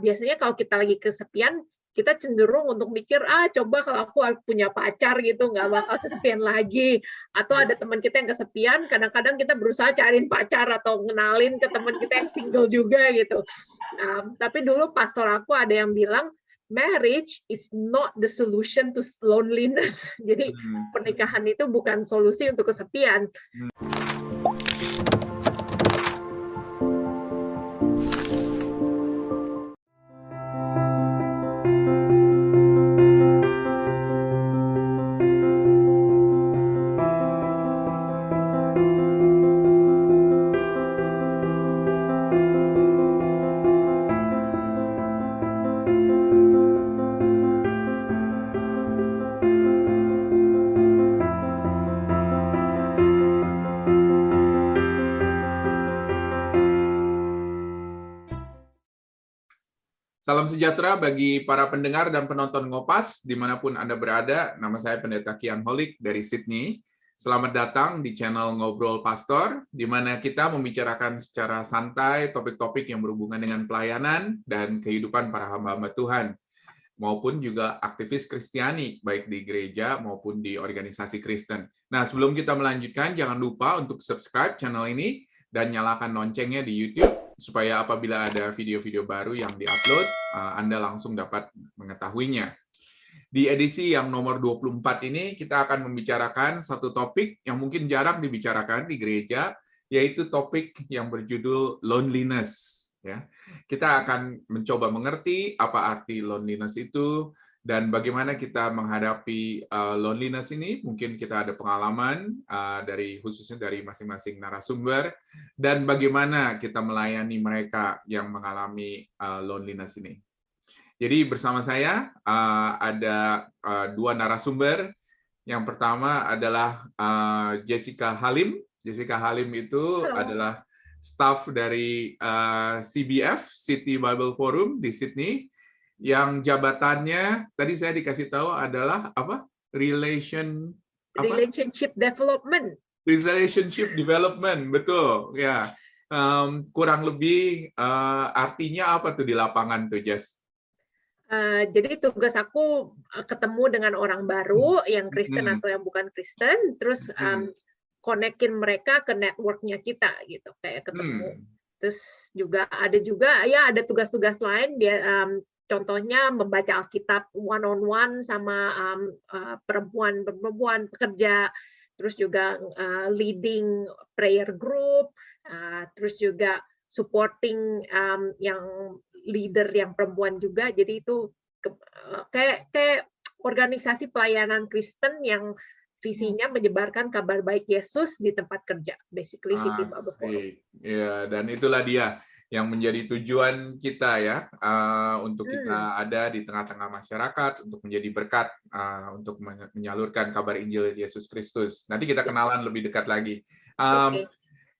biasanya kalau kita lagi kesepian, kita cenderung untuk mikir, coba kalau aku punya pacar gitu, nggak bakal kesepian lagi. Atau ada teman kita yang kesepian, kadang-kadang kita berusaha cariin pacar atau ngenalin ke teman kita yang single juga gitu. Tapi dulu pastor aku ada yang bilang, marriage is not the solution to loneliness. Jadi pernikahan itu bukan solusi untuk kesepian. Salam sejahtera bagi para pendengar dan penonton Ngopas, dimanapun Anda berada. Nama saya Pendeta Kian Holik dari Sydney. Selamat datang di channel Ngobrol Pastor, di mana kita membicarakan secara santai topik-topik yang berhubungan dengan pelayanan dan kehidupan para hamba-hamba Tuhan, maupun juga aktivis Kristiani, baik di gereja maupun di organisasi Kristen. Nah, sebelum kita melanjutkan, jangan lupa untuk subscribe channel ini dan nyalakan loncengnya di YouTube, supaya apabila ada video-video baru yang di-upload, Anda langsung dapat mengetahuinya. Di edisi yang nomor 24 ini, kita akan membicarakan satu topik yang mungkin jarang dibicarakan di gereja, yaitu topik yang berjudul loneliness. Ya, kita akan mencoba mengerti apa arti loneliness itu, dan bagaimana kita menghadapi loneliness ini. Mungkin kita ada pengalaman khususnya dari masing-masing narasumber, dan bagaimana kita melayani mereka yang mengalami loneliness ini. Jadi bersama saya ada dua narasumber. Yang pertama adalah Jessica Halim. Jessica Halim itu adalah staf dari CBF, City Bible Forum di Sydney, yang jabatannya tadi saya dikasih tahu adalah apa? Relationship Development. Relationship Development, betul ya. Kurang lebih artinya apa tuh di lapangan tuh, Jess? Jadi tugas aku ketemu dengan orang baru yang Kristen atau yang bukan Kristen, terus konekin mereka ke networknya kita gitu, kayak ketemu. Terus juga ada tugas-tugas lain, contohnya membaca Alkitab one-on-one sama perempuan pekerja, terus juga leading prayer group, terus juga supporting yang leader yang perempuan juga. Jadi itu kayak organisasi pelayanan Kristen yang visinya menyebarkan kabar baik Yesus di tempat kerja, basically City Bible Forum. Ya, dan itulah dia yang menjadi tujuan kita ya, untuk kita ada di tengah-tengah masyarakat, untuk menjadi berkat, untuk menyalurkan kabar Injil Yesus Kristus. Nanti kita kenalan lebih dekat lagi.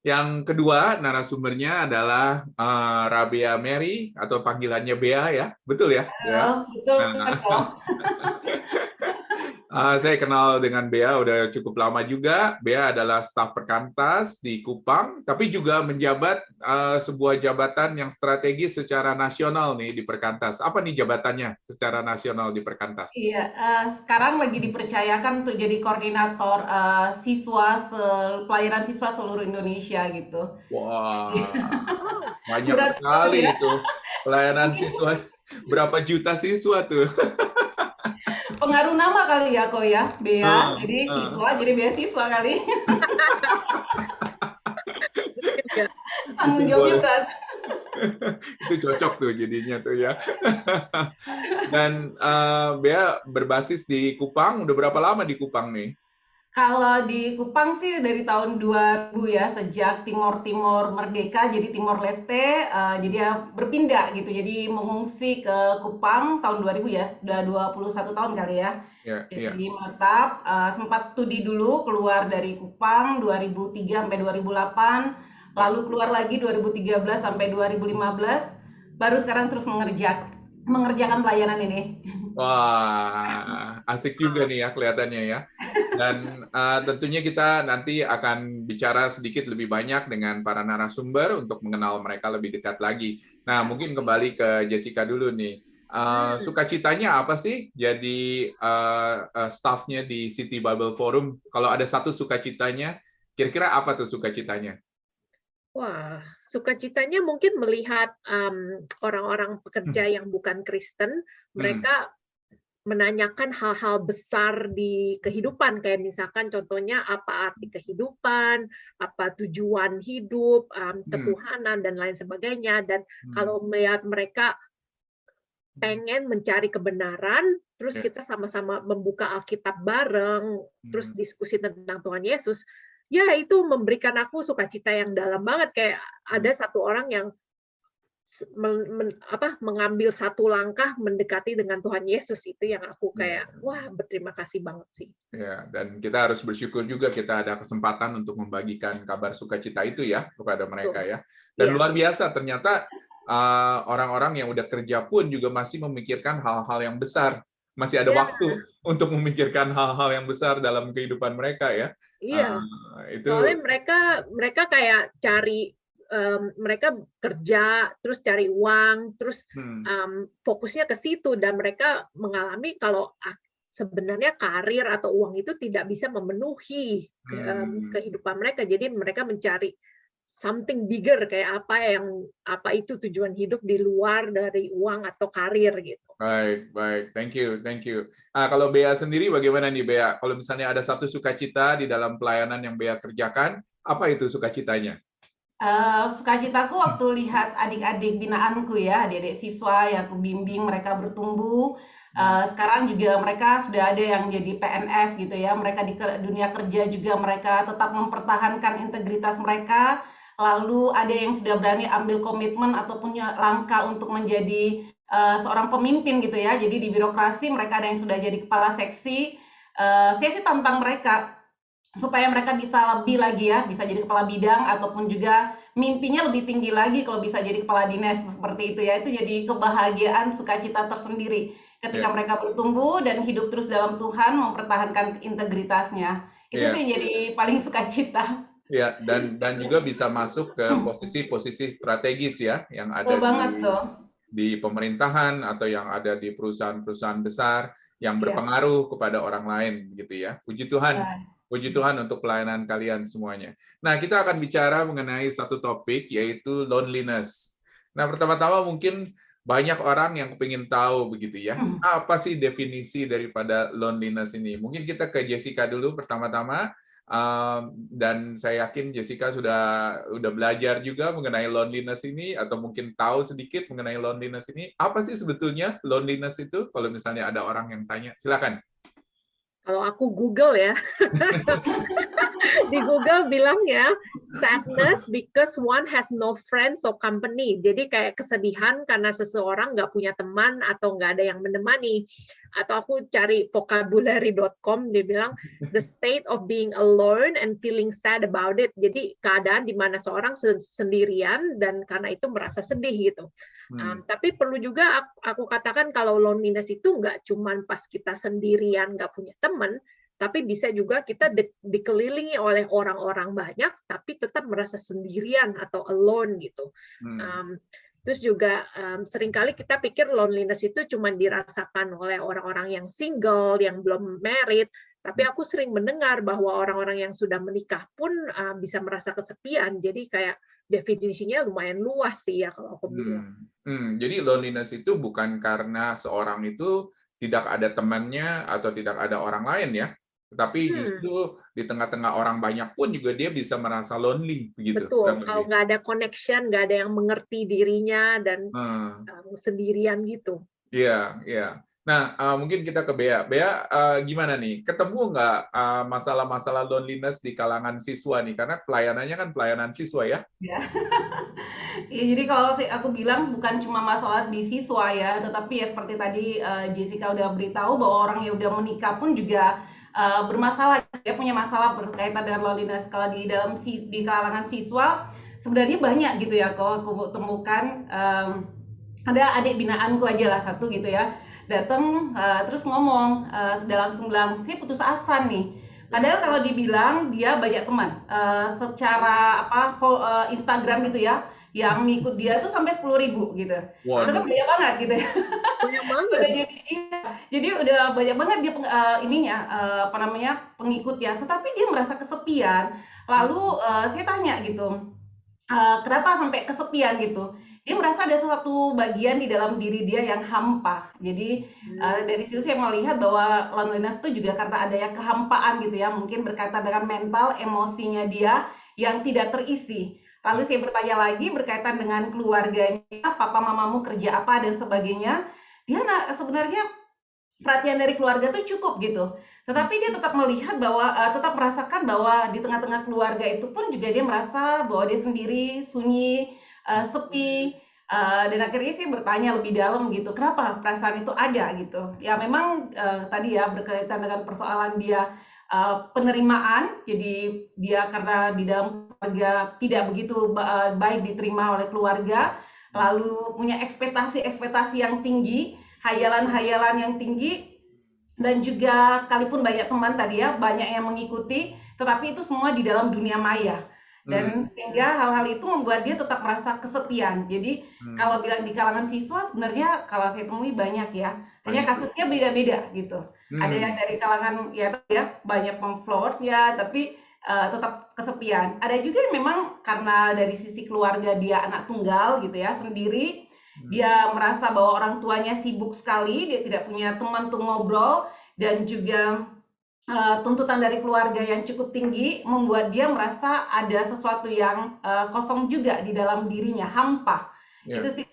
Yang kedua narasumbernya adalah Rabea Mary, atau panggilannya Bea ya, betul ya? Betul. Saya kenal dengan Bea udah cukup lama juga. Bea adalah staf perkantas di Kupang, tapi juga menjabat sebuah jabatan yang strategis secara nasional nih di perkantas. Apa nih jabatannya secara nasional di perkantas? Iya, sekarang lagi dipercayakan untuk jadi koordinator pelayanan siswa seluruh Indonesia gitu. Wah, banyak sekali ya? Itu pelayanan siswa. Berapa juta siswa tuh? Pengaruh nama kali ya, kok ya, Bea. Jadi siswa, jadi beasiswa kali. Tanggung jawabnya berat. Itu cocok tuh jadinya tuh ya. Dan Bea berbasis di Kupang, udah berapa lama di Kupang nih? Kalau di Kupang sih dari tahun 2000 ya, sejak Timor merdeka jadi Timor Leste, jadi ya berpindah gitu. Jadi mengungsi ke Kupang tahun 2000 ya, sudah 21 tahun kali ya. Jadi menetap, sempat studi dulu keluar dari Kupang 2003 sampai 2008, lalu keluar lagi 2013 sampai 2015, baru sekarang terus mengerjakan pelayanan ini. Wah, asik juga nih ya kelihatannya ya. Dan tentunya kita nanti akan bicara sedikit lebih banyak dengan para narasumber untuk mengenal mereka lebih dekat lagi. Nah, mungkin kembali ke Jessica dulu nih. Sukacitanya apa sih jadi staffnya di City Bible Forum? Kalau ada satu sukacitanya, kira-kira apa tuh sukacitanya? Wah, sukacitanya mungkin melihat orang-orang pekerja yang bukan Kristen, mereka menanyakan hal-hal besar di kehidupan, kayak misalkan contohnya apa arti kehidupan, apa tujuan hidup, ketuhanan, dan lain sebagainya. Dan kalau melihat mereka pengen mencari kebenaran, terus kita sama-sama membuka Alkitab bareng, terus diskusi tentang Tuhan Yesus, ya itu memberikan aku sukacita yang dalam banget. Kayak ada satu orang yang mengambil satu langkah mendekati dengan Tuhan Yesus, itu yang aku kayak wah, berterima kasih banget sih. Ya, dan kita harus bersyukur juga kita ada kesempatan untuk membagikan kabar sukacita itu ya kepada mereka ya. Dan luar biasa ternyata orang-orang yang udah kerja pun juga masih memikirkan hal-hal yang besar. Masih ada waktu untuk memikirkan hal-hal yang besar dalam kehidupan mereka ya. Iya. Soalnya mereka kayak cari mereka kerja, terus cari uang, terus fokusnya ke situ, dan mereka mengalami kalau sebenarnya karir atau uang itu tidak bisa memenuhi kehidupan mereka. Jadi mereka mencari something bigger, kayak apa itu tujuan hidup di luar dari uang atau karir gitu. Baik, thank you. Kalau Bea sendiri bagaimana nih Bea? Kalau misalnya ada satu sukacita di dalam pelayanan yang Bea kerjakan, apa itu sukacitanya? Sukacitaku waktu lihat adik-adik binaanku ya, adik-adik siswa yang aku bimbing, mereka bertumbuh. Sekarang juga mereka sudah ada yang jadi PNS gitu ya, mereka di dunia kerja juga mereka tetap mempertahankan integritas mereka. Lalu ada yang sudah berani ambil komitmen atau punya langkah untuk menjadi seorang pemimpin gitu ya. Jadi di birokrasi mereka ada yang sudah jadi kepala seksi. Saya sih tantang mereka supaya mereka bisa lebih lagi ya, bisa jadi kepala bidang ataupun juga mimpinya lebih tinggi lagi kalau bisa jadi kepala dinas seperti itu ya. Itu jadi kebahagiaan, sukacita tersendiri ketika mereka bertumbuh dan hidup terus dalam Tuhan, mempertahankan integritasnya. Itu sih jadi paling sukacita. Ya, dan juga bisa masuk ke posisi-posisi strategis ya yang ada di pemerintahan atau yang ada di perusahaan-perusahaan besar yang berpengaruh kepada orang lain gitu ya. Puji Tuhan untuk pelayanan kalian semuanya. Nah, kita akan bicara mengenai satu topik yaitu loneliness. Nah, pertama-tama mungkin banyak orang yang ingin tahu begitu ya. Apa sih definisi daripada loneliness ini? Mungkin kita ke Jessica dulu pertama-tama. Dan saya yakin Jessica sudah belajar juga mengenai loneliness ini atau mungkin tahu sedikit mengenai loneliness ini. Apa sih sebetulnya loneliness itu? Kalau misalnya ada orang yang tanya, silakan. Kalau aku Google ya, di Google bilangnya sadness because one has no friends or company. Jadi kayak kesedihan karena seseorang nggak punya teman atau nggak ada yang menemani. Atau aku cari vocabulary.com, dia bilang the state of being alone and feeling sad about it. Jadi keadaan di mana seorang sendirian dan karena itu merasa sedih gitu. Tapi perlu juga aku katakan kalau loneliness itu nggak cuma pas kita sendirian nggak punya teman, tapi bisa juga kita dikelilingi oleh orang-orang banyak, tapi tetap merasa sendirian atau alone gitu. Terus juga seringkali kita pikir loneliness itu cuma dirasakan oleh orang-orang yang single, yang belum married, tapi aku sering mendengar bahwa orang-orang yang sudah menikah pun bisa merasa kesepian. Jadi kayak definisinya lumayan luas sih ya kalau aku bilang. Jadi loneliness itu bukan karena seorang itu tidak ada temannya atau tidak ada orang lain ya, tapi justru di tengah-tengah orang banyak pun juga dia bisa merasa lonely begitu. Betul, kalau nggak ada connection, nggak ada yang mengerti dirinya dan sendirian gitu. Iya. Nah, mungkin kita ke Bea. Bea, gimana nih? Ketemu nggak masalah-masalah loneliness di kalangan siswa nih? Karena pelayanannya kan pelayanan siswa ya? Ya, jadi kalau aku bilang bukan cuma masalah di siswa ya, tetapi ya seperti tadi Jessica udah beritahu bahwa orang yang udah menikah pun juga bermasalah, dia punya masalah berkaitan dengan loneliness. Kalau di kalangan siswa sebenarnya banyak gitu ya, kalau aku temukan ada adik binaanku aja lah satu gitu ya, datang terus ngomong, sudah langsung bilang saya putus asa nih, Padahal kalau dibilang dia banyak teman, secara Instagram gitu ya, yang ngikut dia tuh sampai 10.000 gitu. Itu kan Waduh. banyak banget gitu ya. Banyak banget. Udah jadi udah banyak banget dia pengikut ya. Tetapi dia merasa kesepian. Lalu saya tanya gitu, kenapa sampai kesepian gitu? Dia merasa ada sesuatu bagian di dalam diri dia yang hampa. Jadi dari situ saya melihat bahwa loneliness itu juga karena adanya kehampaan gitu ya, mungkin berkaitan dengan mental, emosinya dia yang tidak terisi. Lalu saya bertanya lagi berkaitan dengan keluarganya, papa mamamu kerja apa dan sebagainya. Dia sebenarnya perhatian dari keluarga tuh cukup gitu. Tetapi dia tetap melihat bahwa tetap merasakan bahwa di tengah-tengah keluarga itu pun juga dia merasa bahwa dia sendiri, sunyi, sepi. Dan akhirnya sih bertanya lebih dalam gitu, kenapa perasaan itu ada gitu. Ya memang tadi ya berkaitan dengan persoalan dia penerimaan, jadi dia karena di dalam keluarga tidak begitu baik diterima oleh keluarga, lalu punya ekspektasi-ekspektasi yang tinggi, hayalan-hayalan yang tinggi, dan juga sekalipun banyak teman tadi ya, banyak yang mengikuti, tetapi itu semua di dalam dunia maya. Dan sehingga hal-hal itu membuat dia tetap merasa kesepian. Jadi kalau bilang di kalangan siswa sebenarnya kalau saya temui banyak ya, hanya kasusnya beda-beda gitu. Ada yang dari kalangan ya banyak followers ya, tapi tetap kesepian. Ada juga yang memang karena dari sisi keluarga dia anak tunggal gitu ya, sendiri. Dia merasa bahwa orang tuanya sibuk sekali, dia tidak punya teman untuk ngobrol, dan juga tuntutan dari keluarga yang cukup tinggi membuat dia merasa ada sesuatu yang kosong juga di dalam dirinya, hampa. Itu sih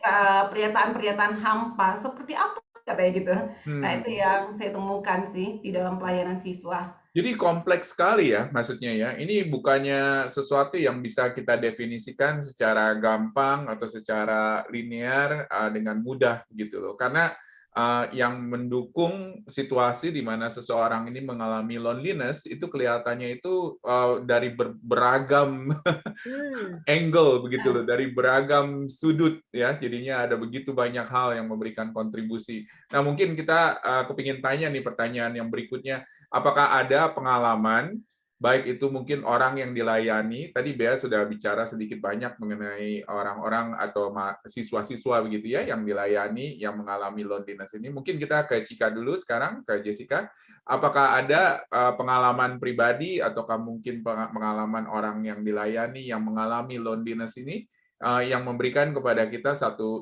pernyataan-pernyataan hampa. Seperti apa katanya gitu. Nah itu yang saya temukan sih di dalam pelayanan siswa. Jadi kompleks sekali ya maksudnya ya. Ini bukannya sesuatu yang bisa kita definisikan secara gampang atau secara linear dengan mudah gitu loh. Karena yang mendukung situasi di mana seseorang ini mengalami loneliness itu kelihatannya itu dari beragam angle begitu loh, dari beragam sudut ya. Jadinya ada begitu banyak hal yang memberikan kontribusi. Nah, mungkin kita kepingin tanya nih pertanyaan yang berikutnya, apakah ada pengalaman baik itu mungkin orang yang dilayani, tadi Bea sudah bicara sedikit banyak mengenai orang-orang atau siswa-siswa begitu ya yang dilayani yang mengalami loneliness ini. Mungkin kita ke Cika dulu sekarang, ke Jessica. Apakah ada pengalaman pribadi ataukah mungkin pengalaman orang yang dilayani yang mengalami loneliness ini yang memberikan kepada kita satu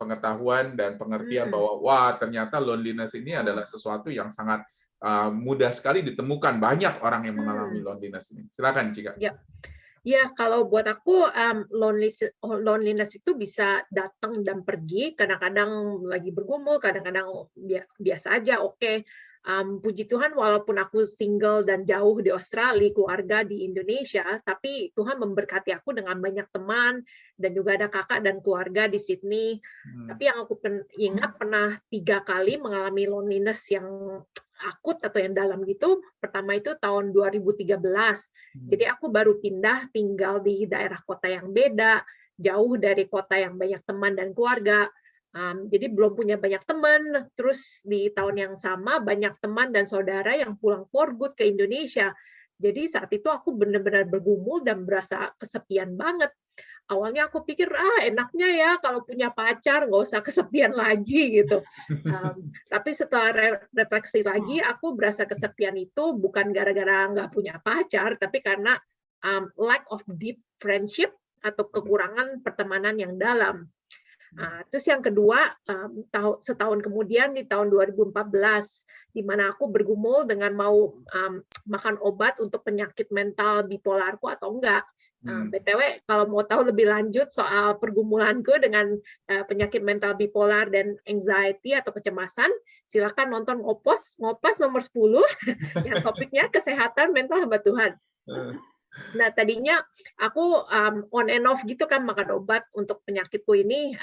pengetahuan dan pengertian bahwa wah ternyata loneliness ini adalah sesuatu yang sangat mudah sekali ditemukan, banyak orang yang mengalami loneliness ini. Silakan, Cika. Ya, kalau buat aku loneliness itu bisa datang dan pergi. Kadang-kadang lagi bergumul, kadang-kadang biasa aja. Oke. Puji Tuhan, walaupun aku single dan jauh di Australia, keluarga di Indonesia, tapi Tuhan memberkati aku dengan banyak teman dan juga ada kakak dan keluarga di Sydney. Tapi yang aku ingat pernah 3 kali mengalami loneliness yang akut atau yang dalam gitu. Pertama itu tahun 2013. Jadi aku baru pindah tinggal di daerah kota yang beda, jauh dari kota yang banyak teman dan keluarga. Jadi belum punya banyak teman. Terus di tahun yang sama banyak teman dan saudara yang pulang for good ke Indonesia. Jadi saat itu aku benar-benar bergumul dan berasa kesepian banget. Awalnya aku pikir, enaknya ya kalau punya pacar, nggak usah kesepian lagi gitu. Tapi setelah refleksi lagi, aku berasa kesepian itu bukan gara-gara nggak punya pacar, tapi karena lack of deep friendship atau kekurangan pertemanan yang dalam. Terus yang kedua, setahun kemudian di tahun 2014, di mana aku bergumul dengan mau makan obat untuk penyakit mental bipolarku atau enggak. BTW, kalau mau tahu lebih lanjut soal pergumulanku dengan penyakit mental bipolar dan anxiety atau kecemasan, silakan nonton Ngopas nomor 10, yang topiknya kesehatan mental hamba Tuhan. Nah, tadinya aku on and off gitu kan makan obat untuk penyakitku ini,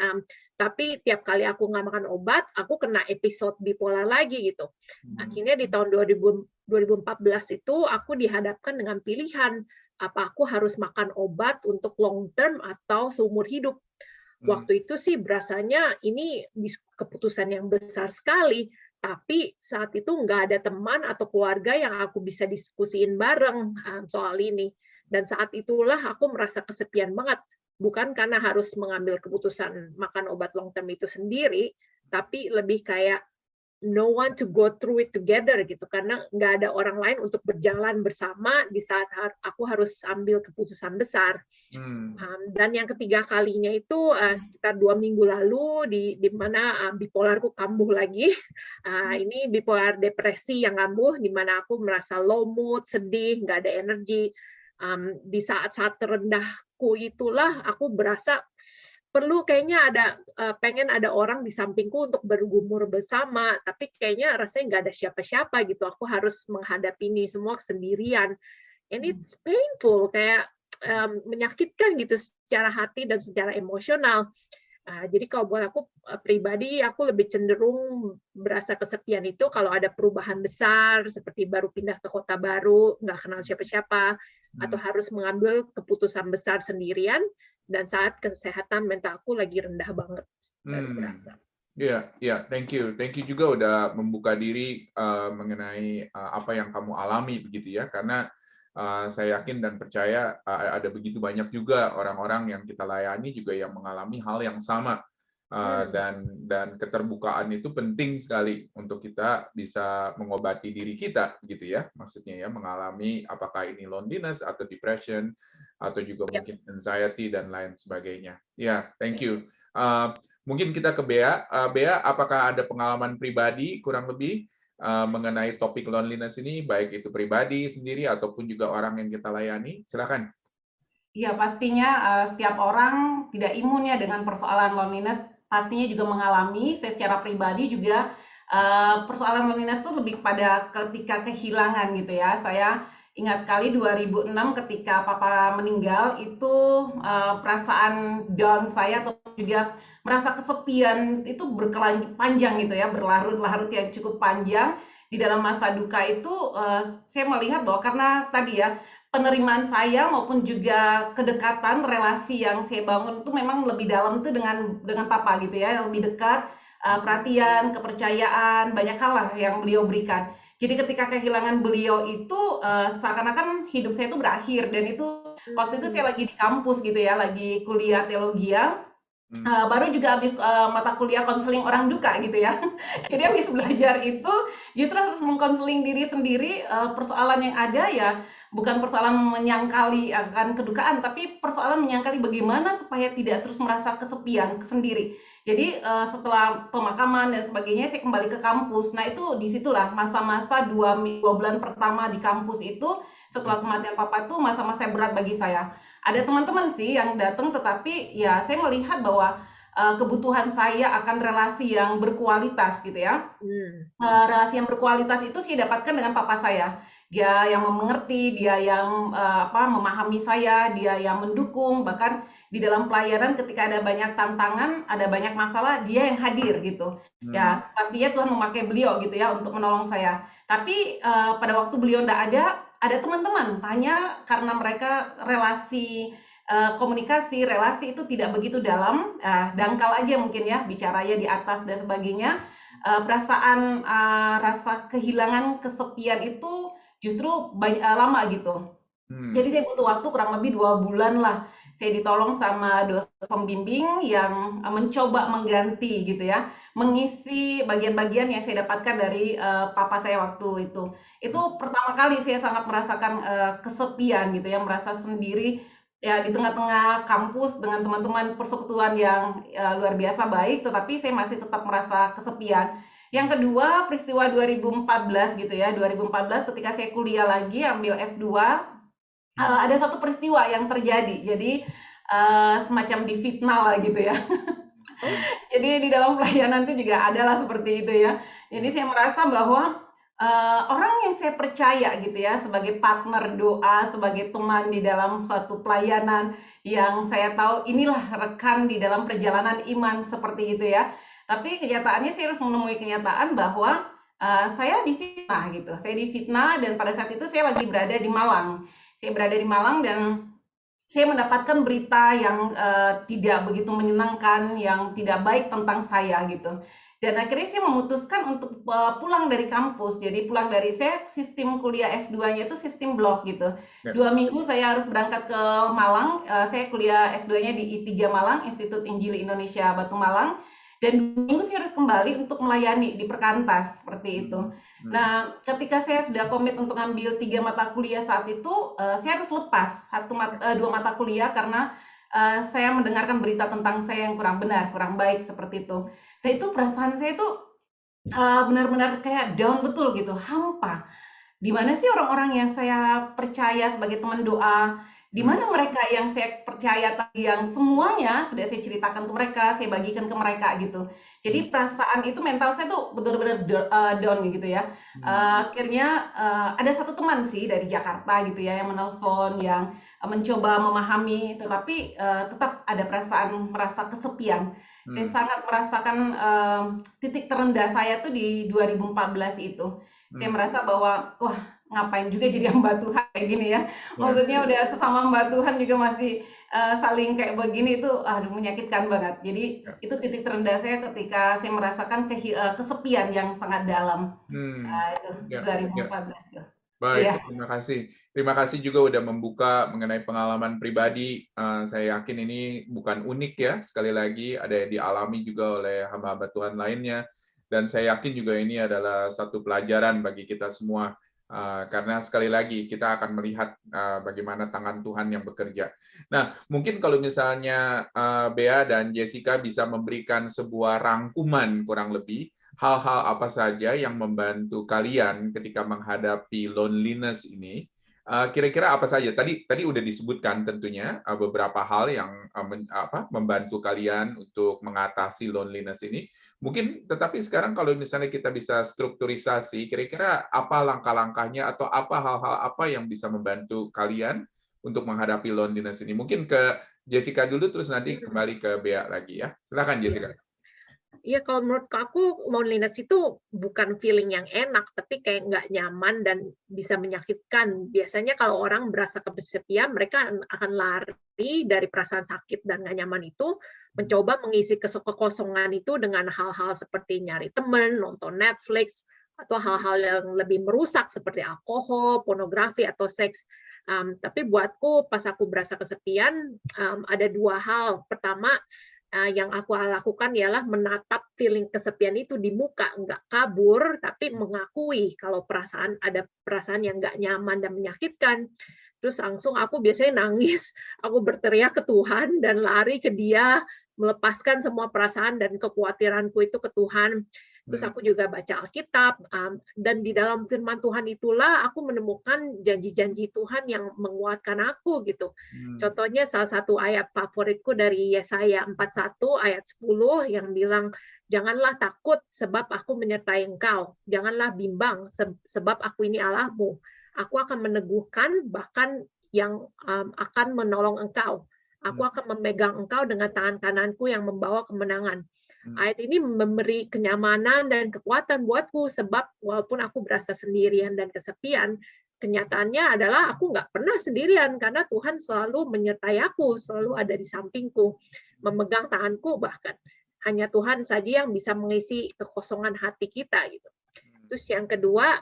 tapi tiap kali aku nggak makan obat, aku kena episode bipolar lagi gitu. Akhirnya di tahun 2014 itu aku dihadapkan dengan pilihan, apa aku harus makan obat untuk long term atau seumur hidup. Waktu itu sih berasanya ini keputusan yang besar sekali, Tapi saat itu nggak ada teman atau keluarga yang aku bisa diskusiin bareng soal ini. Dan saat itulah aku merasa kesepian banget. Bukan karena harus mengambil keputusan makan obat long term itu sendiri, tapi lebih kayak no one to go through it together gitu, karena nggak ada orang lain untuk berjalan bersama di saat aku harus ambil keputusan besar. Dan yang ketiga kalinya itu sekitar 2 minggu lalu di mana bipolarku kambuh lagi. Ini bipolar depresi yang kambuh, di mana aku merasa low mood, sedih, nggak ada energi. Di saat-saat terendahku itulah aku berasa perlu kayaknya pengen ada orang di sampingku untuk bergumul bersama, tapi kayaknya rasanya nggak ada siapa-siapa gitu. Aku harus menghadapi ini semua sendirian. And it's painful, kayak menyakitkan gitu secara hati dan secara emosional. Jadi kalau buat aku pribadi, aku lebih cenderung berasa kesepian itu kalau ada perubahan besar, seperti baru pindah ke kota baru, nggak kenal siapa-siapa, atau harus mengambil keputusan besar sendirian, dan saat kesehatan mentalku lagi rendah banget. Berasa. Iya, thank you juga udah membuka diri mengenai apa yang kamu alami begitu ya, karena saya yakin dan percaya ada begitu banyak juga orang-orang yang kita layani juga yang mengalami hal yang sama. Dan keterbukaan itu penting sekali untuk kita bisa mengobati diri kita gitu ya, maksudnya ya, mengalami apakah ini loneliness atau depression atau juga mungkin anxiety dan lain sebagainya. Ya, thank you. Mungkin kita ke Bea. Bea, apakah ada pengalaman pribadi kurang lebih mengenai topik loneliness ini, baik itu pribadi sendiri ataupun juga orang yang kita layani? Silakan. Ya, pastinya setiap orang tidak imun ya dengan persoalan loneliness, pastinya juga mengalami. Saya secara pribadi juga persoalan loneliness itu lebih pada ketika kehilangan gitu ya. Saya ingat sekali 2006 ketika papa meninggal, itu perasaan down saya atau juga merasa kesepian itu panjang gitu ya, berlarut-larut yang cukup panjang. Di dalam masa duka itu saya melihat bahwa karena tadi ya, penerimaan saya maupun juga kedekatan relasi yang saya bangun itu memang lebih dalam itu dengan papa gitu ya, lebih dekat, perhatian, kepercayaan, banyak hal lah yang beliau berikan. Jadi ketika kehilangan beliau itu seakan-akan hidup saya itu berakhir, dan itu waktu itu saya lagi di kampus gitu ya, lagi kuliah teologi. Baru juga habis mata kuliah konseling orang duka gitu ya. Jadi habis belajar itu justru harus mengkonseling diri sendiri, persoalan yang ada ya bukan persoalan menyangkali akan kedukaan, tapi persoalan menyangkali bagaimana supaya tidak terus merasa kesepian sendiri. Jadi setelah pemakaman dan sebagainya saya kembali ke kampus. Nah itu disitulah masa-masa 2 bulan pertama di kampus itu setelah kematian papa itu masa-masa berat bagi saya. Ada teman-teman sih yang datang, tetapi ya saya melihat bahwa kebutuhan saya akan relasi yang berkualitas gitu ya. Relasi yang berkualitas itu saya dapatkan dengan papa saya. Dia yang mengerti, dia yang memahami saya, dia yang mendukung, bahkan di dalam pelayanan ketika ada banyak tantangan, ada banyak masalah, dia yang hadir gitu. Ya, pastinya Tuhan memakai beliau gitu ya untuk menolong saya. Tapi pada waktu beliau tidak ada teman-teman, hanya karena mereka relasi komunikasi, relasi itu tidak begitu dalam, dangkal aja mungkin ya, bicaranya di atas dan sebagainya. Perasaan rasa kehilangan, kesepian itu justru lama gitu. Jadi saya butuh waktu kurang lebih 2 bulan lah. Saya ditolong sama dosen pembimbing yang mencoba mengganti gitu ya, mengisi bagian-bagian yang saya dapatkan dari papa saya waktu itu. Itu pertama kali saya sangat merasakan kesepian gitu ya, merasa sendiri ya di tengah-tengah kampus dengan teman-teman persekutuan yang luar biasa baik, tetapi saya masih tetap merasa kesepian. Yang kedua, peristiwa 2014 gitu ya, 2014 ketika saya kuliah lagi ambil S2, ada satu peristiwa yang terjadi. Jadi semacam difitnah lah gitu ya. Jadi di dalam pelayanan itu juga adalah seperti itu ya. Jadi saya merasa bahwa orang yang saya percaya gitu ya, sebagai partner doa, sebagai teman di dalam suatu pelayanan, yang saya tahu inilah rekan di dalam perjalanan iman seperti itu ya. Tapi kenyataannya saya harus menemui kenyataan bahwa saya difitnah gitu. Saya difitnah, dan pada saat itu saya lagi berada di Malang. Saya berada di Malang dan saya mendapatkan berita yang tidak begitu menyenangkan, yang tidak baik tentang saya gitu. Dan akhirnya saya memutuskan untuk pulang dari kampus. Jadi pulang dari saya sistem kuliah S2-nya itu sistem blok gitu. Ya. 2 minggu saya harus berangkat ke Malang. Saya kuliah S2-nya di I3 Malang, Institut Injili Indonesia Batu Malang. Dan 2 minggu saya harus kembali untuk melayani di perkantas seperti itu. Nah, ketika saya sudah komit untuk ambil 3 mata kuliah saat itu, saya harus lepas 2 mata kuliah karena saya mendengarkan berita tentang saya yang kurang benar, kurang baik seperti itu. Nah itu perasaan saya itu benar-benar kayak down betul gitu, hampa. Di mana sih orang-orang yang saya percaya sebagai teman doa? Di mana mereka yang saya percaya tadi yang semuanya sudah saya ceritakan ke mereka, saya bagikan ke mereka gitu. Jadi perasaan itu mental saya tuh benar-benar down gitu ya. Akhirnya ada satu teman sih dari Jakarta gitu ya yang menelpon, yang mencoba memahami, tetapi tetap ada perasaan merasa kesepian. Saya sangat merasakan titik terendah saya tuh di 2014 itu. Saya merasa bahwa wah ngapain juga jadi hamba Tuhan kayak gini ya. Maksudnya udah sesama hamba Tuhan juga masih saling kayak begini itu aduh menyakitkan banget. Jadi itu titik terendah saya ketika saya merasakan kesepian yang sangat dalam. Itu 2014 tuh. Baik, Iya. terima kasih. Terima kasih juga udah membuka mengenai pengalaman pribadi. Saya yakin ini bukan unik ya. Sekali lagi ada yang dialami juga oleh hamba-hamba Tuhan lainnya. Dan saya yakin juga ini adalah satu pelajaran bagi kita semua. Karena sekali lagi kita akan melihat bagaimana tangan Tuhan yang bekerja. Nah, mungkin kalau misalnya Bea dan Jessica bisa memberikan sebuah rangkuman kurang lebih, hal-hal apa saja yang membantu kalian ketika menghadapi loneliness ini? Kira-kira apa saja? Tadi udah disebutkan tentunya beberapa hal yang membantu kalian untuk mengatasi loneliness ini. Mungkin, tetapi sekarang kalau misalnya kita bisa strukturisasi, kira-kira apa langkah-langkahnya atau apa hal-hal apa yang bisa membantu kalian untuk menghadapi loneliness ini? Mungkin ke Jessica dulu, terus nanti kembali ke Bea lagi ya. Silakan Jessica. Iya, kalau menurut aku loneliness itu bukan feeling yang enak, tapi kayak nggak nyaman dan bisa menyakitkan. Biasanya kalau orang merasa kesepian, mereka akan lari dari perasaan sakit dan nggak nyaman itu, mencoba mengisi kekosongan itu dengan hal-hal seperti nyari teman, nonton Netflix, atau hal-hal yang lebih merusak seperti alkohol, pornografi, atau seks. Tapi buatku, pas aku berasa kesepian, ada 2 hal. Pertama, yang aku lakukan ialah menatap feeling kesepian itu di muka, nggak kabur, tapi mengakui kalau ada perasaan yang nggak nyaman dan menyakitkan. Terus langsung aku biasanya nangis, aku berteriak ke Tuhan dan lari ke Dia, melepaskan semua perasaan dan kekhawatiranku itu ke Tuhan. Terus aku juga baca Alkitab, dan di dalam firman Tuhan itulah aku menemukan janji-janji Tuhan yang menguatkan aku gitu. Contohnya salah satu ayat favoritku dari Yesaya 41 ayat 10 yang bilang, janganlah takut sebab aku menyertai engkau, janganlah bimbang sebab aku ini Allahmu. Aku akan meneguhkan bahkan yang akan menolong engkau. Aku akan memegang engkau dengan tangan kananku yang membawa kemenangan. Ayat ini memberi kenyamanan dan kekuatan buatku, sebab walaupun aku berasa sendirian dan kesepian, kenyataannya adalah aku nggak pernah sendirian, karena Tuhan selalu menyertai aku, selalu ada di sampingku, memegang tanganku bahkan. Hanya Tuhan saja yang bisa mengisi kekosongan hati kita gitu. Terus yang kedua,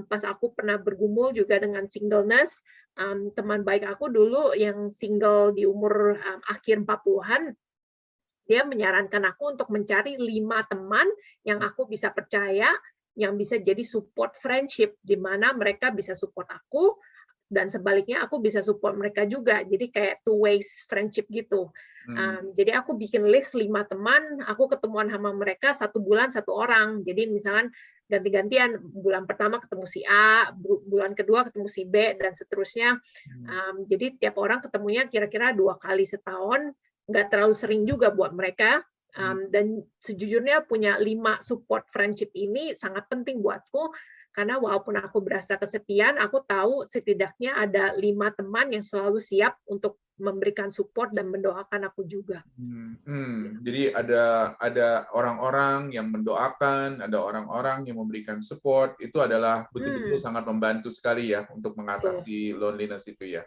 pas aku pernah bergumul juga dengan singleness, teman baik aku dulu yang single di umur akhir 40-an, dia menyarankan aku untuk mencari 5 teman yang aku bisa percaya, yang bisa jadi support friendship, di mana mereka bisa support aku, dan sebaliknya aku bisa support mereka juga. Jadi kayak two ways friendship gitu. Jadi aku bikin list 5 teman, aku ketemuan sama mereka 1 bulan 1 orang. Jadi misalkan ganti-gantian, bulan pertama ketemu si A, bulan kedua ketemu si B, dan seterusnya. Jadi tiap orang ketemunya kira-kira 2 kali setahun, nggak terlalu sering juga buat mereka, dan sejujurnya punya 5 support friendship ini sangat penting buatku, karena walaupun aku berasa kesepian, aku tahu setidaknya ada 5 teman yang selalu siap untuk memberikan support dan mendoakan aku juga. Jadi ada orang-orang yang mendoakan, ada orang-orang yang memberikan support, itu adalah betul-betul sangat membantu sekali ya untuk mengatasi loneliness itu ya.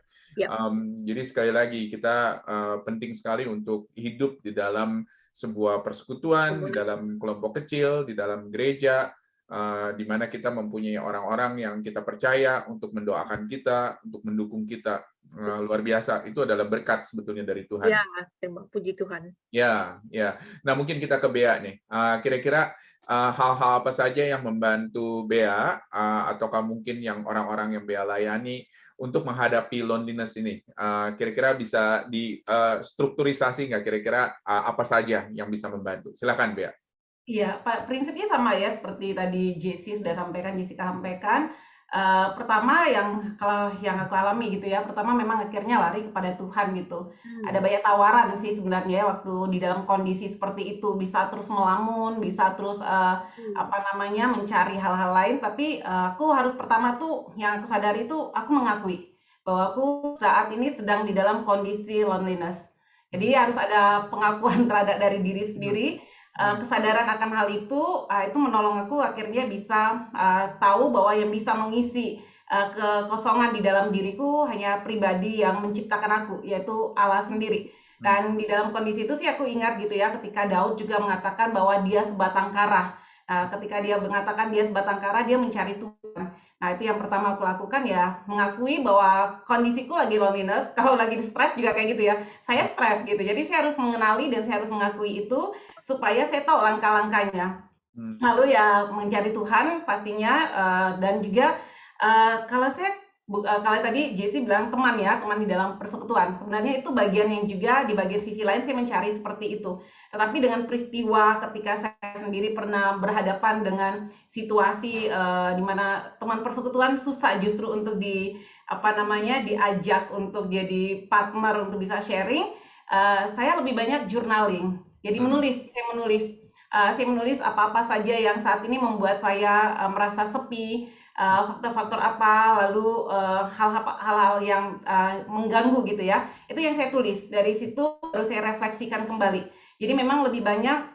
Jadi sekali lagi kita penting sekali untuk hidup di dalam sebuah persekutuan, di dalam kelompok kecil, di dalam gereja, di mana kita mempunyai orang-orang yang kita percaya untuk mendoakan kita, untuk mendukung kita. Luar biasa, itu adalah berkat sebetulnya dari Tuhan. Ya, terima puji Tuhan. Ya, ya. Nah, mungkin kita ke Bea nih. Kira-kira hal-hal apa saja yang membantu Bea, ataukah mungkin yang orang-orang yang Bea layani untuk menghadapi loneliness ini? Kira-kira bisa distrukturisasi nggak kira-kira apa saja yang bisa membantu? Silakan, Bea. Iya, Pak, prinsipnya sama ya seperti tadi Jessica sampaikan. Pertama kalau yang aku alami gitu ya, pertama memang akhirnya lari kepada Tuhan gitu. Ada banyak tawaran sih sebenarnya ya waktu di dalam kondisi seperti itu, bisa terus melamun, bisa terus mencari hal-hal lain, tapi aku harus pertama tuh yang aku sadari itu aku mengakui bahwa aku saat ini sedang di dalam kondisi loneliness. Jadi harus ada pengakuan terhadap dari diri sendiri. Kesadaran akan hal itu menolong aku akhirnya bisa tahu bahwa yang bisa mengisi kekosongan di dalam diriku hanya pribadi yang menciptakan aku, yaitu Allah sendiri. Dan di dalam kondisi itu sih aku ingat gitu ya, ketika Daud juga mengatakan bahwa dia sebatang kara. Ketika dia mengatakan dia sebatang kara, dia mencari Tuhan. Nah, itu yang pertama aku lakukan ya, mengakui bahwa kondisiku lagi loneliness, kalau lagi stres juga kayak gitu ya, saya stres gitu. Jadi saya harus mengenali dan saya harus mengakui itu, supaya saya tahu langkah-langkahnya. Lalu ya mencari Tuhan pastinya, dan juga kalau tadi Jesse bilang teman ya, teman di dalam persekutuan. Sebenarnya itu bagian yang juga di bagian sisi lain saya mencari seperti itu. Tetapi dengan peristiwa ketika saya sendiri pernah berhadapan dengan situasi di mana teman persekutuan susah justru untuk diajak untuk jadi partner untuk bisa sharing, saya lebih banyak journaling. Jadi saya menulis apa-apa saja yang saat ini membuat saya merasa sepi, faktor-faktor apa, lalu hal-hal yang mengganggu gitu ya. Itu yang saya tulis. Dari situ baru saya refleksikan kembali. Jadi memang lebih banyak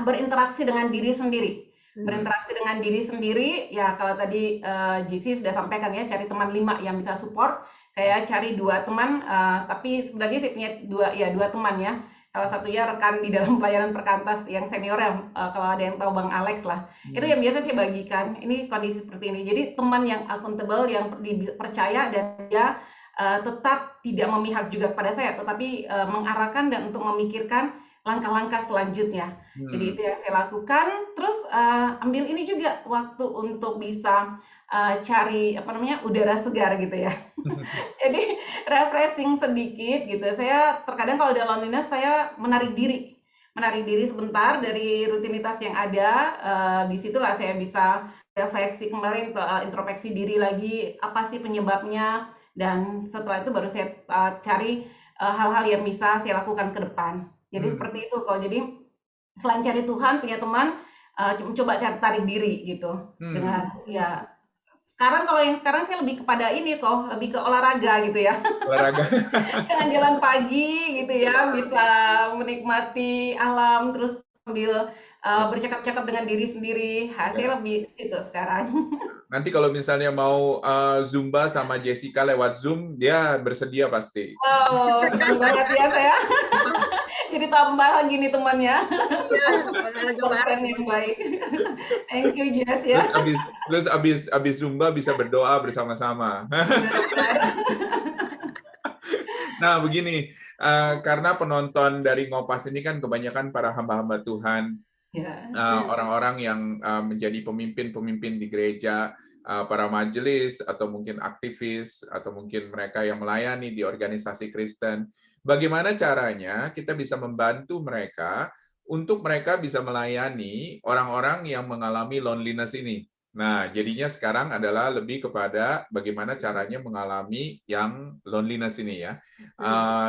berinteraksi dengan diri sendiri. Berinteraksi dengan diri sendiri, ya kalau tadi JC sudah sampaikan ya, cari teman 5 yang bisa support. Saya cari 2 teman, tapi sebenarnya saya punya 2 teman ya. Salah satunya rekan di dalam pelayanan perkantas yang senior ya, kalau ada yang tahu Bang Alex lah. Itu yang biasa saya bagikan, ini kondisi seperti ini. Jadi teman yang accountable, yang dipercaya dan dia tetap tidak memihak juga kepada saya, tetapi mengarahkan dan untuk memikirkan langkah-langkah selanjutnya. Jadi itu yang saya lakukan. Terus ambil ini juga waktu untuk bisa cari udara segar gitu ya. Jadi refreshing sedikit gitu. Saya terkadang kalau ada loneliness saya menarik diri sebentar dari rutinitas yang ada. Disitulah saya bisa refleksi kembali, introspeksi diri lagi, apa sih penyebabnya, dan setelah itu baru saya cari hal-hal yang bisa saya lakukan ke depan. Jadi seperti itu kok. Jadi selain cari Tuhan, punya teman, coba tarik diri gitu. Dengan ya sekarang saya lebih kepada ini kok, lebih ke olahraga gitu ya. Olahraga. Dengan jalan pagi gitu ya, bisa menikmati alam, terus sambil bercakap-cakap dengan diri sendiri. Saya lebih itu sekarang. Nanti kalau misalnya mau Zumba sama Jessica lewat Zoom, dia bersedia pasti. Oh, senang banget ya saya. Jadi tambah lagi nih temannya. Konten yang baik. Thank you Jess ya. Terus abis Zumba bisa berdoa bersama-sama. Nah begini, karena penonton dari Ngopas ini kan kebanyakan para hamba-hamba Tuhan, orang-orang yang menjadi pemimpin-pemimpin di gereja, para majelis, atau mungkin aktivis, atau mungkin mereka yang melayani di organisasi Kristen. Bagaimana caranya kita bisa membantu mereka untuk mereka bisa melayani orang-orang yang mengalami loneliness ini? Nah, jadinya sekarang adalah lebih kepada bagaimana caranya mengalami yang loneliness ini ya.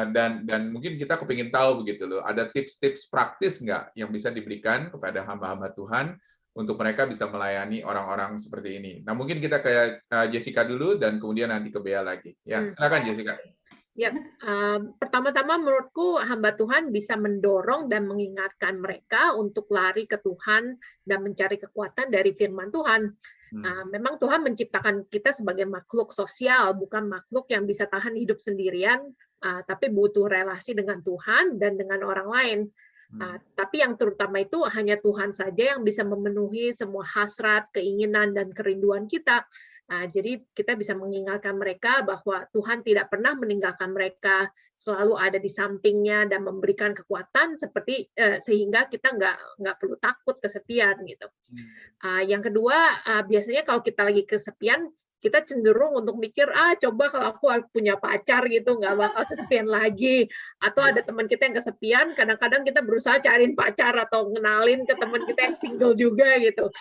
Dan mungkin kita kepingin tahu begitu loh, ada tips-tips praktis nggak yang bisa diberikan kepada hamba-hamba Tuhan untuk mereka bisa melayani orang-orang seperti ini. Nah, mungkin kita ke Jessica dulu dan kemudian nanti ke Bea lagi. Ya, silakan Jessica. Ya, pertama-tama menurutku hamba Tuhan bisa mendorong dan mengingatkan mereka untuk lari ke Tuhan dan mencari kekuatan dari firman Tuhan. Memang Tuhan menciptakan kita sebagai makhluk sosial, bukan makhluk yang bisa tahan hidup sendirian, tapi butuh relasi dengan Tuhan dan dengan orang lain. Tapi yang terutama itu hanya Tuhan saja yang bisa memenuhi semua hasrat, keinginan, dan kerinduan kita. Jadi kita bisa mengingatkan mereka bahwa Tuhan tidak pernah meninggalkan mereka, selalu ada di sampingnya dan memberikan kekuatan sehingga kita nggak perlu takut kesepian gitu. Yang kedua, biasanya kalau kita lagi kesepian, kita cenderung untuk mikir, coba kalau aku punya pacar gitu, nggak bakal kesepian lagi. Atau ada teman kita yang kesepian, kadang-kadang kita berusaha cariin pacar atau ngenalin ke teman kita yang single juga gitu.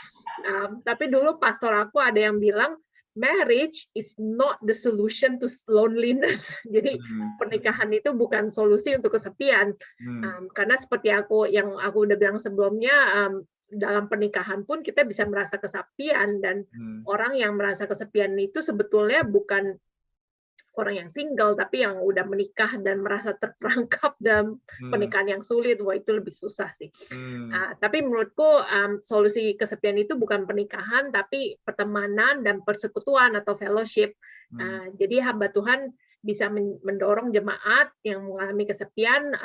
Tapi dulu pastor aku ada yang bilang, marriage is not the solution to loneliness. Jadi pernikahan itu bukan solusi untuk kesepian. Karena seperti yang aku udah bilang sebelumnya, dalam pernikahan pun kita bisa merasa kesepian, dan orang yang merasa kesepian itu sebetulnya bukan orang yang single, tapi yang udah menikah dan merasa terperangkap dalam pernikahan yang sulit. Wah, itu lebih susah sih. Tapi menurutku solusi kesepian itu bukan pernikahan, tapi pertemanan dan persekutuan atau fellowship. Jadi hamba Tuhan bisa mendorong jemaat yang mengalami kesepian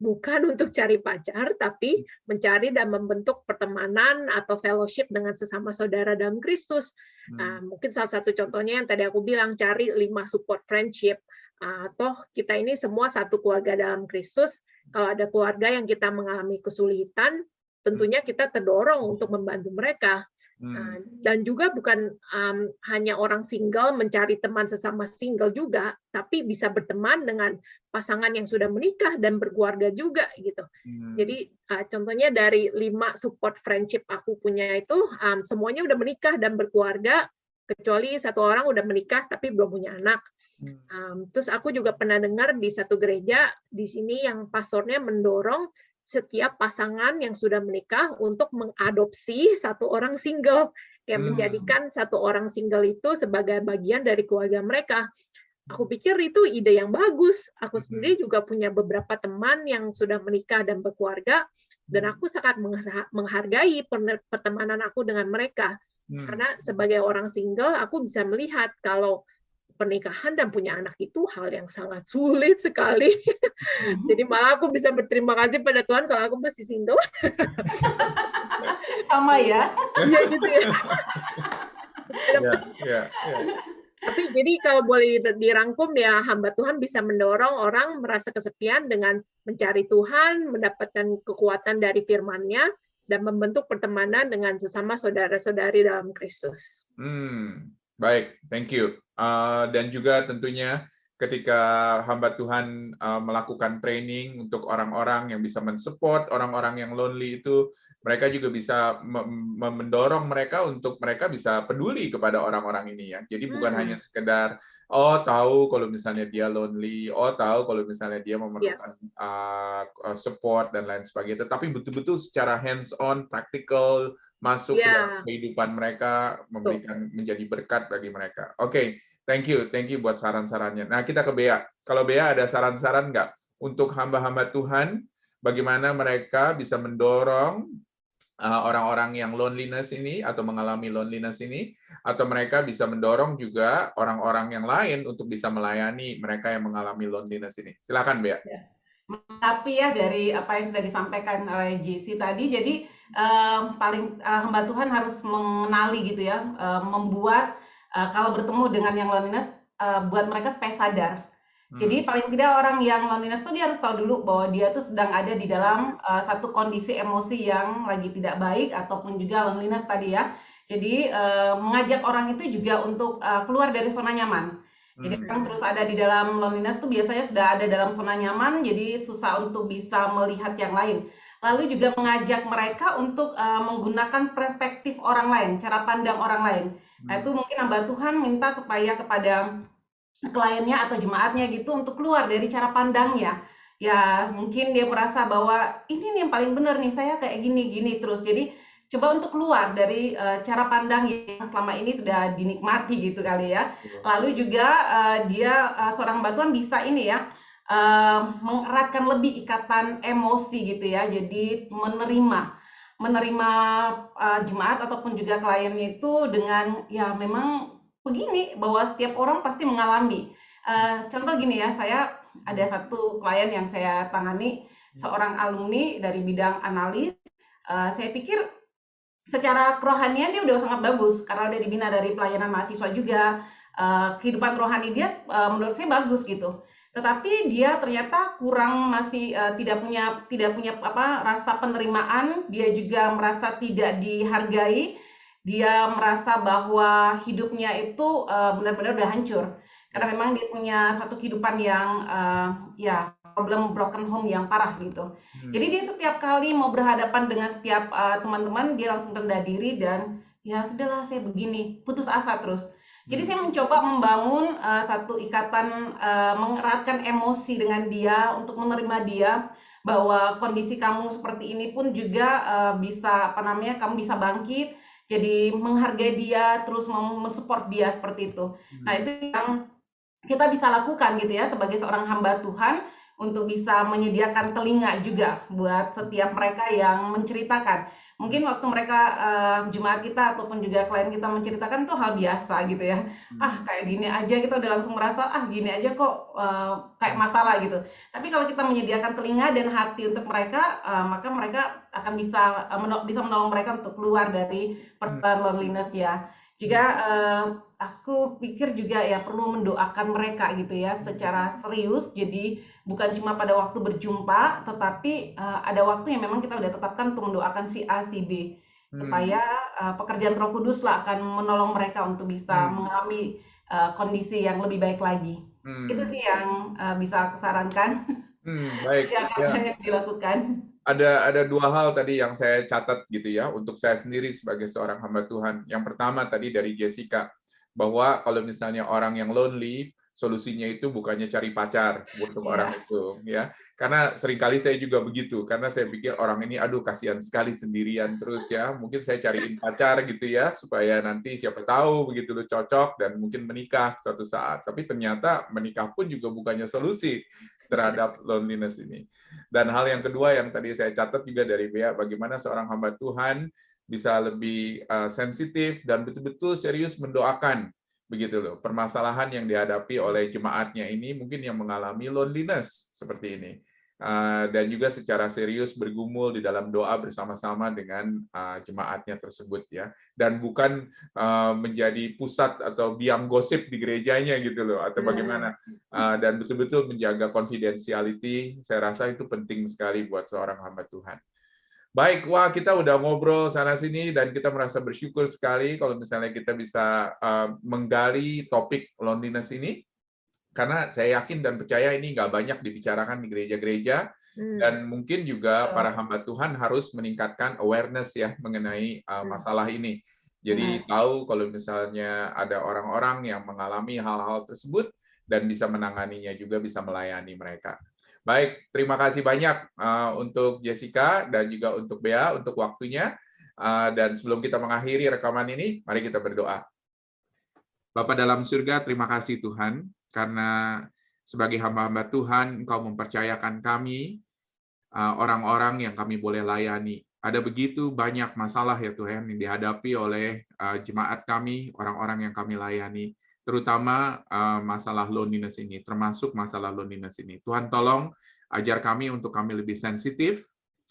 bukan untuk cari pacar, tapi mencari dan membentuk pertemanan atau fellowship dengan sesama saudara dalam Kristus. Mungkin salah satu contohnya yang tadi aku bilang, cari 5 support friendship. Toh kita ini semua satu keluarga dalam Kristus. Kalau ada keluarga yang kita mengalami kesulitan, tentunya kita terdorong untuk membantu mereka. Dan juga bukan hanya orang single mencari teman sesama single juga, tapi bisa berteman dengan pasangan yang sudah menikah dan berkeluarga juga gitu. Jadi contohnya dari 5 support friendship aku punya itu, semuanya udah menikah dan berkeluarga, kecuali 1 orang udah menikah tapi belum punya anak. Terus aku juga pernah dengar di satu gereja di sini yang pastornya mendorong setiap pasangan yang sudah menikah untuk mengadopsi 1 orang single, kayak menjadikan 1 orang single itu sebagai bagian dari keluarga mereka. Aku pikir itu ide yang bagus. Aku sendiri juga punya beberapa teman yang sudah menikah dan berkeluarga, dan aku sangat menghargai pertemanan aku dengan mereka. Karena sebagai orang single, aku bisa melihat kalau pernikahan dan punya anak itu hal yang sangat sulit sekali. Jadi malah aku bisa berterima kasih pada Tuhan kalau aku masih single. Sama ya. Iya gitu ya. Tapi jadi kalau boleh dirangkum ya, hamba Tuhan bisa mendorong orang merasa kesepian dengan mencari Tuhan, mendapatkan kekuatan dari firman-Nya, dan membentuk pertemanan dengan sesama saudara-saudari dalam Kristus. Baik, thank you. Dan juga tentunya ketika hamba Tuhan melakukan training untuk orang-orang yang bisa mensupport orang-orang yang lonely itu, mereka juga bisa mendorong mereka untuk mereka bisa peduli kepada orang-orang ini ya. Jadi bukan hanya sekedar tahu kalau misalnya dia lonely, tahu kalau misalnya dia memerlukan support dan lain sebagainya, tetapi betul-betul secara hands-on, practical, masuk ke dalam kehidupan mereka, memberikan menjadi berkat bagi mereka. Oke, thank you buat saran-sarannya. Nah, kita ke Bea. Kalau Bea ada saran-saran nggak untuk hamba-hamba Tuhan, bagaimana mereka bisa mendorong orang-orang yang loneliness ini atau mengalami loneliness ini, atau mereka bisa mendorong juga orang-orang yang lain untuk bisa melayani mereka yang mengalami loneliness ini. Silakan, Bea. Tapi ya dari apa yang sudah disampaikan oleh JC tadi, jadi hamba Tuhan harus mengenali gitu ya, membuat kalau bertemu dengan yang loneliness, buat mereka supaya sadar. Jadi paling tidak orang yang loneliness tuh dia harus tahu dulu bahwa dia tuh sedang ada di dalam satu kondisi emosi yang lagi tidak baik, ataupun juga loneliness tadi ya. Jadi mengajak orang itu juga untuk keluar dari zona nyaman. Jadi orang terus ada di dalam loneliness tuh biasanya sudah ada dalam zona nyaman, jadi susah untuk bisa melihat yang lain. Lalu juga mengajak mereka untuk menggunakan perspektif orang lain, cara pandang orang lain. Nah, itu mungkin hamba Tuhan minta supaya kepada kliennya atau jemaatnya gitu untuk keluar dari cara pandangnya. Ya, mungkin dia merasa bahwa ini nih yang paling benar nih, saya kayak gini-gini terus. Jadi coba untuk keluar dari cara pandang yang selama ini sudah dinikmati gitu kali ya. Lalu juga dia seorang hamba Tuhan bisa ini ya, mengeratkan lebih ikatan emosi gitu ya. Jadi menerima jemaat ataupun juga kliennya itu dengan ya memang begini, bahwa setiap orang pasti mengalami. Contoh gini ya, saya ada satu klien yang saya tangani, seorang alumni dari bidang analis. Saya pikir secara kerohanian dia udah sangat bagus karena udah dibina dari pelayanan mahasiswa juga. Kehidupan rohani dia menurut saya bagus gitu. Tetapi dia ternyata kurang, masih tidak punya rasa penerimaan. Dia juga merasa tidak dihargai. Dia merasa bahwa hidupnya itu benar-benar udah hancur karena memang dia punya satu kehidupan yang ya problem broken home yang parah gitu. Jadi dia setiap kali mau berhadapan dengan setiap teman-teman, dia langsung rendah diri dan ya sudahlah saya begini, putus asa terus. Jadi saya mencoba membangun satu ikatan, mengeratkan emosi dengan dia untuk menerima dia bahwa kondisi kamu seperti ini pun juga bisa kamu bisa bangkit. Jadi menghargai dia, terus mensupport dia seperti itu. Nah itu yang kita bisa lakukan gitu ya sebagai seorang hamba Tuhan untuk bisa menyediakan telinga juga buat setiap mereka yang menceritakan. Mungkin waktu mereka jemaat kita ataupun juga klien kita menceritakan itu hal biasa gitu ya. Kayak gini aja kita udah langsung merasa gini aja kok kayak masalah gitu. Tapi kalau kita menyediakan telinga dan hati untuk mereka, maka mereka akan bisa menolong mereka untuk keluar dari persoalan loneliness ya. Juga aku pikir juga ya perlu mendoakan mereka gitu ya secara serius. Jadi bukan cuma pada waktu berjumpa, tetapi ada waktu yang memang kita udah tetapkan untuk mendoakan si A, si B. Supaya pekerjaan Roh Kudus lah akan menolong mereka untuk bisa mengalami kondisi yang lebih baik lagi. Itu sih yang bisa aku sarankan. Baik. Yang dilakukan. Ada dua hal tadi yang saya catat gitu ya untuk saya sendiri sebagai seorang hamba Tuhan. Yang pertama tadi dari Jessica bahwa kalau misalnya orang yang lonely, solusinya itu bukannya cari pacar untuk orang itu ya. Karena seringkali saya juga begitu karena saya pikir orang ini aduh kasihan sekali sendirian terus ya. Mungkin saya cariin pacar gitu ya supaya nanti siapa tahu begitu lu cocok dan mungkin menikah suatu saat. Tapi ternyata menikah pun juga bukannya solusi terhadap loneliness ini. Dan hal yang kedua yang tadi saya catat juga dari Bea, bagaimana seorang hamba Tuhan bisa lebih sensitif dan betul-betul serius mendoakan begitu loh permasalahan yang dihadapi oleh jemaatnya ini mungkin yang mengalami loneliness seperti ini. Dan juga secara serius bergumul di dalam doa bersama-sama dengan jemaatnya tersebut ya, dan bukan menjadi pusat atau biang gosip di gerejanya gitu loh atau bagaimana, dan betul-betul menjaga confidentiality. Saya rasa itu penting sekali buat seorang hamba Tuhan. Baik, wah kita udah ngobrol sana-sini dan kita merasa bersyukur sekali kalau misalnya kita bisa menggali topik loneliness ini. Karena saya yakin dan percaya ini nggak banyak dibicarakan di gereja-gereja, dan mungkin juga para hamba Tuhan harus meningkatkan awareness ya mengenai masalah ini. Jadi tahu kalau misalnya ada orang-orang yang mengalami hal-hal tersebut dan bisa menanganinya juga, bisa melayani mereka. Baik, terima kasih banyak untuk Jessica dan juga untuk Bea untuk waktunya. Dan sebelum kita mengakhiri rekaman ini, mari kita berdoa. Bapa dalam surga, terima kasih Tuhan, karena sebagai hamba-hamba Tuhan, Engkau mempercayakan kami, orang-orang yang kami boleh layani. Ada begitu banyak masalah ya Tuhan yang dihadapi oleh jemaat kami, orang-orang yang kami layani, terutama masalah loneliness ini, termasuk masalah loneliness ini. Tuhan tolong ajar kami untuk kami lebih sensitif,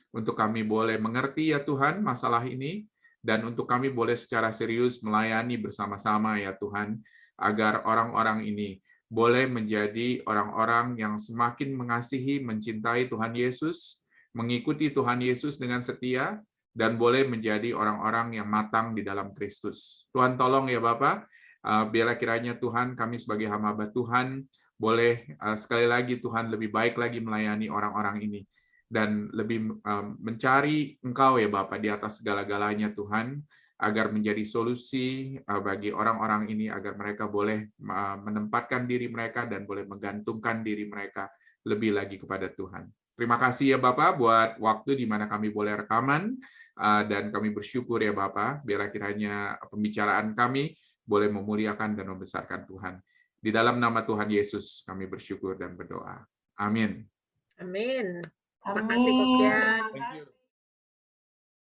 untuk kami boleh mengerti ya Tuhan masalah ini, dan untuk kami boleh secara serius melayani bersama-sama ya Tuhan, agar orang-orang ini boleh menjadi orang-orang yang semakin mengasihi, mencintai Tuhan Yesus, mengikuti Tuhan Yesus dengan setia, dan boleh menjadi orang-orang yang matang di dalam Kristus. Tuhan tolong ya Bapak, biarlah kiranya Tuhan kami sebagai hamba Tuhan boleh sekali lagi Tuhan lebih baik lagi melayani orang-orang ini, dan lebih mencari Engkau ya Bapa di atas segala-galanya Tuhan, agar menjadi solusi bagi orang-orang ini, agar mereka boleh menempatkan diri mereka dan boleh menggantungkan diri mereka lebih lagi kepada Tuhan. Terima kasih ya Bapak buat waktu di mana kami boleh rekaman, dan kami bersyukur ya Bapak, biarlah kiranya pembicaraan kami boleh memuliakan dan membesarkan Tuhan. Di dalam nama Tuhan Yesus kami bersyukur dan berdoa. Amin. Amin. Terima Amin. kasih Kok Kian. Thank you.